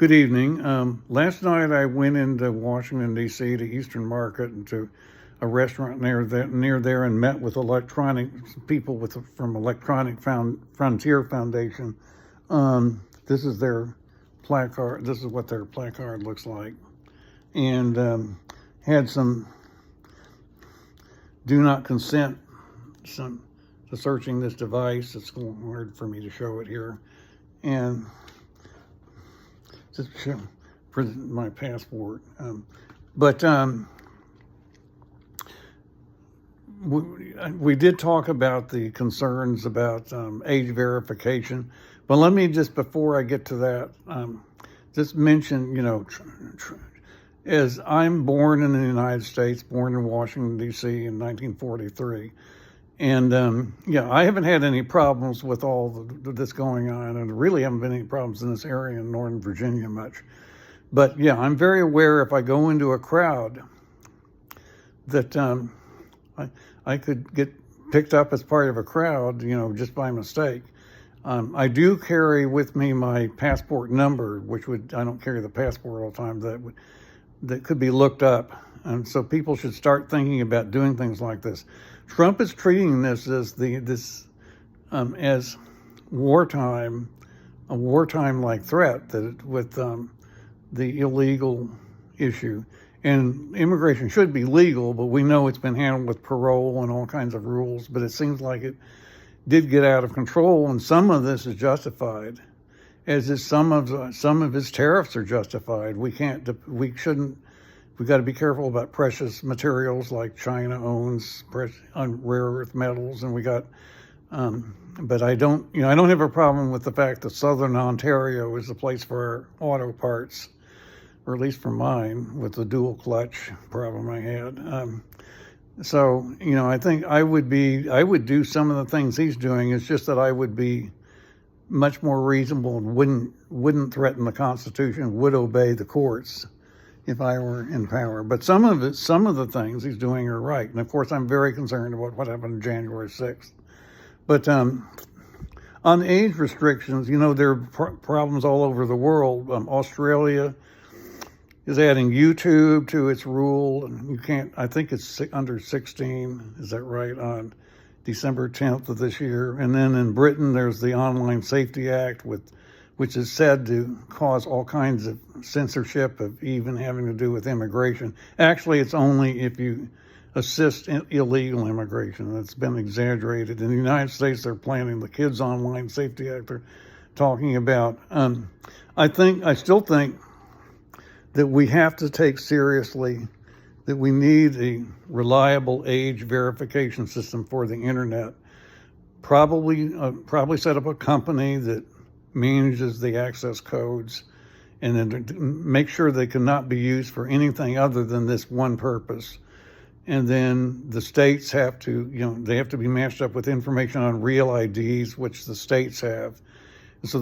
Good evening. Last night I went into Washington, D.C. to Eastern Market and to a restaurant near there and met with people from Electronic Frontier Foundation. This is their placard. This is what their placard looks like. And had some do not consent to searching this device. It's hard for me to show it here. And just show for my passport. We did talk about the concerns about age verification, but let me just, before I get to that, just mention, as I'm born in the United States, born in Washington, D.C. in 1943, and I haven't had any problems with all this going on, and really haven't been any problems in this area in Northern Virginia much. But yeah, I'm very aware if I go into a crowd that I could get picked up as part of a crowd, just by mistake. I do carry with me my passport number, I don't carry the passport all the time, that could be looked up. And so people should start thinking about doing things like this. Trump is treating this as as wartime, a wartime-like threat with the illegal issue. And immigration should be legal, but we know it's been handled with parole and all kinds of rules. But it seems like it did get out of control, and some of this is justified, as is some of his tariffs are justified. We've got to be careful about precious materials like China owns on rare earth metals, and we got. But I don't have a problem with the fact that Southern Ontario is the place for auto parts, or at least for mine, with the dual clutch problem I had. So I think I would do some of the things he's doing. It's just that I would be much more reasonable and wouldn't threaten the Constitution, would obey the courts if I were in power. But some of the things he's doing are right. And of course, I'm very concerned about what happened on January 6th. But on age restrictions, there are problems all over the world. Australia is adding YouTube to its rule. You can't, I think it's under 16, is that right, on December 10th of this year. And then in Britain, there's the Online Safety Act, which is said to cause all kinds of censorship of even having to do with immigration. Actually, it's only if you assist in illegal immigration. That's been exaggerated. In the United States, they're planning the Kids Online Safety Act they're talking about. I still think that we have to take seriously that we need a reliable age verification system for the internet. Probably set up a company that manages the access codes, and then make sure they cannot be used for anything other than this one purpose. And then the states have to, they have to be matched up with information on real IDs, which the states have. And so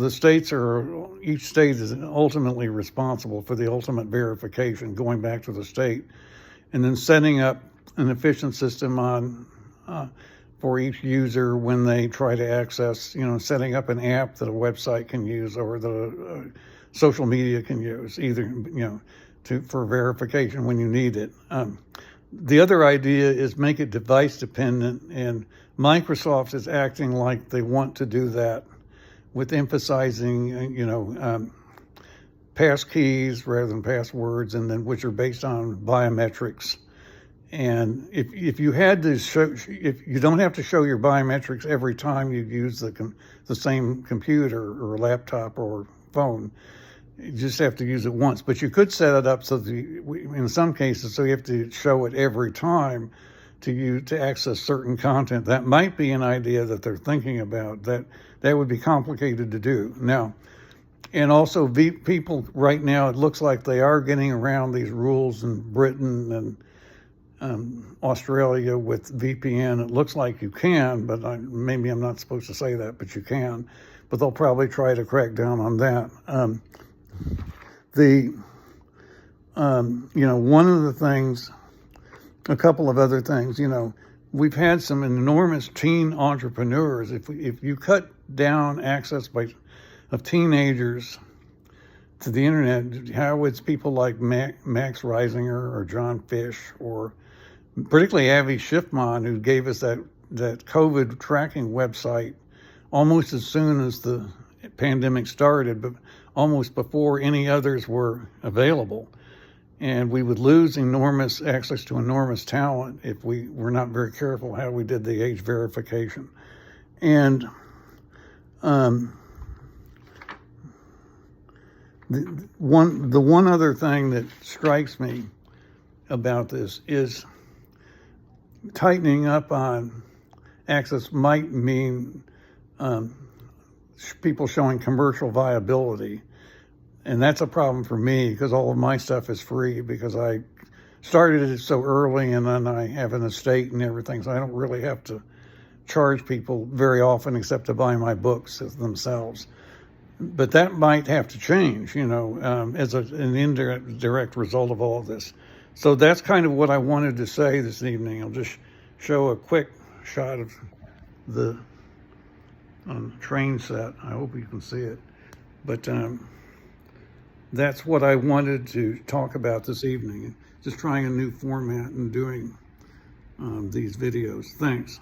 each state is ultimately responsible for the ultimate verification, going back to the state, and then setting up an efficient system for each user when they try to access, setting up an app that a website can use or the social media can use, either, for verification when you need it. The other idea is make it device dependent, and Microsoft is acting like they want to do that with emphasizing, pass keys rather than passwords, and then which are based on biometrics. And if you had to if you don't have to show your biometrics every time you use the same computer or laptop or phone, you just have to use it once. But you could set it up so that in some cases, so you have to show it every time to access certain content. That might be an idea that they're thinking about. That would be complicated to do now. And also, people right now, it looks like they are getting around these rules in Britain and Australia with VPN. It looks like you can, but maybe I'm not supposed to say that, but you can. But they'll probably try to crack down on that. One of the things, a couple of other things, we've had some enormous teen entrepreneurs. If you cut down access of teenagers to the internet, how it's people like Max Reisinger or John Fish, or particularly Avi Schiffman, who gave us that COVID tracking website almost as soon as the pandemic started, but almost before any others were available. And we would lose enormous access to enormous talent if we were not very careful how we did the age verification. And the one other thing that strikes me about this is tightening up on access might mean people showing commercial viability. And that's a problem for me because all of my stuff is free because I started it so early, and then I have an estate and everything, so I don't really have to charge people very often except to buy my books themselves. But that might have to change, as an indirect result of all of this. So that's kind of what I wanted to say this evening. I'll just show a quick shot of the train set. I hope you can see it. But that's what I wanted to talk about this evening. Just trying a new format and doing these videos. Thanks.